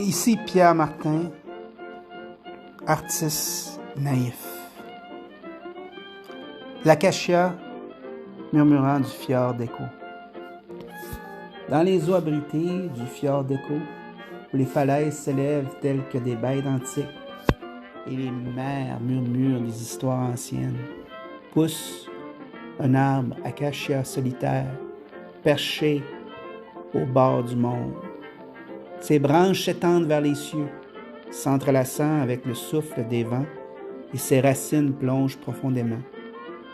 Ici Pierre Martin, artiste naïf. L'acacia murmurant du fjord d'Écho. Dans les eaux abritées du fjord d'Écho, où les falaises s'élèvent telles que des bêtes antiques et les mers murmurent des histoires anciennes, pousse un arbre acacia solitaire, perché au bord du monde. Ses branches s'étendent vers les cieux, s'entrelaçant avec le souffle des vents, et ses racines plongent profondément,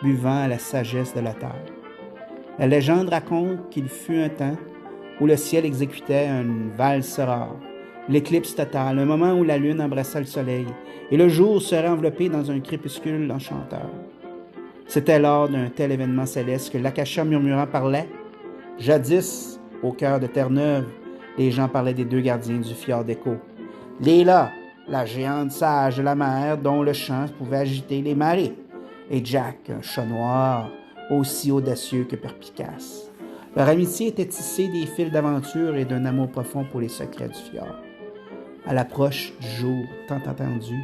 buvant à la sagesse de la terre. La légende raconte qu'il fut un temps où le ciel exécutait une valse rare, l'éclipse totale, un moment où la lune embrassait le soleil, et le jour serait enveloppé dans un crépuscule enchanteur. C'était lors d'un tel événement céleste que l'acacia murmurant parlait. Jadis, au cœur de Terre-Neuve, les gens parlaient des deux gardiens du fjord d'Écho. Léla, la géante sage de la mer dont le chant pouvait agiter les marées, et Jack, un chat noir, aussi audacieux que perspicace. Leur amitié était tissée des fils d'aventure et d'un amour profond pour les secrets du fjord. À l'approche du jour tant attendu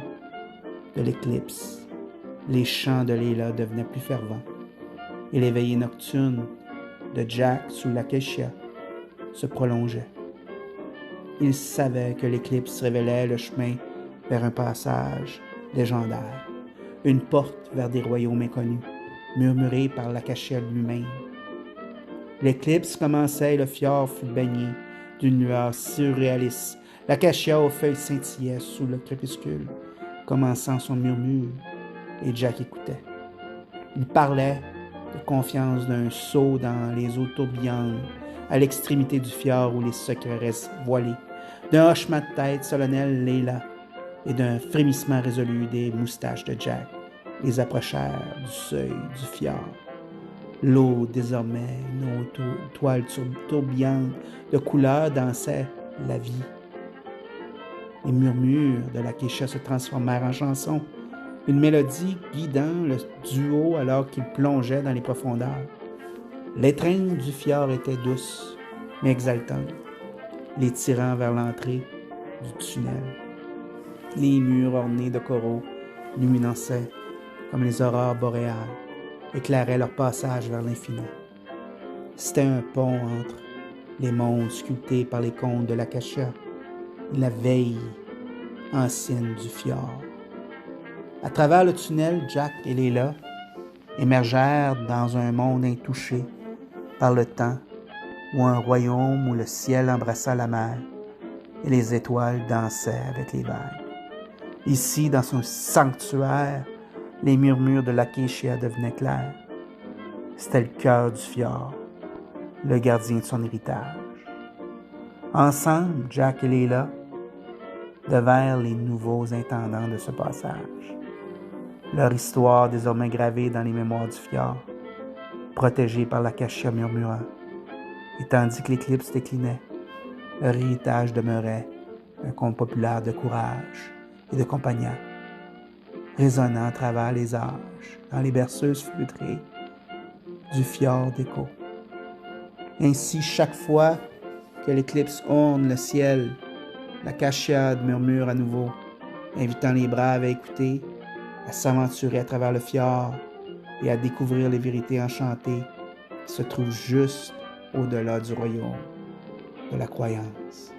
de l'éclipse, les chants de Léla devenaient plus fervents, et les veillées nocturnes de Jack sous l'acacia se prolongeaient. Il savait que l'éclipse révélait le chemin vers un passage légendaire, une porte vers des royaumes inconnus, murmurée par l'acacia lui-même. L'éclipse commençait et le fjord fut baigné d'une lueur surréaliste. L'acacia aux feuilles scintillait sous le crépuscule, commençant son murmure, et Jack écoutait. Il parlait de confiance d'un saut dans les eaux tourbillonnes, à l'extrémité du fjord où les secrets restent voilés, d'un hochement de tête solennel Léla et d'un frémissement résolu des moustaches de Jack. Ils approchèrent du seuil du fjord. L'eau, désormais, une toile tourbillante de couleurs dansait la vie. Les murmures de l'acacia se transformèrent en chansons, une mélodie guidant le duo alors qu'il plongeait dans les profondeurs. L'étreinte du fjord était douce, mais exaltante, les tirant vers l'entrée du tunnel. Les murs ornés de coraux luminescents comme les aurores boréales éclairaient leur passage vers l'infini. C'était un pont entre les mondes sculptés par les contes de l'acacia et la veille ancienne du fjord. À travers le tunnel, Jack et Léla émergèrent dans un monde intouché par le temps, ou un royaume où le ciel embrassa la mer et les étoiles dansaient avec les vagues. Ici, dans son sanctuaire, les murmures de l'acacia devenaient clairs. C'était le cœur du fjord, le gardien de son héritage. Ensemble, Jack et Léla devinrent les nouveaux intendants de ce passage. Leur histoire désormais gravée dans les mémoires du fjord, protégée par l'acacia murmurant. Et tandis que l'éclipse déclinait, leur héritage demeurait un conte populaire de courage et de compagnon, résonnant à travers les âges, dans les berceuses feutrées du fjord d'Écho. Ainsi, chaque fois que l'éclipse orne le ciel, l'acacia murmure à nouveau, invitant les braves à écouter, à s'aventurer à travers le fjord et à découvrir les vérités enchantées qui se trouvent juste au-delà du royaume de la croyance.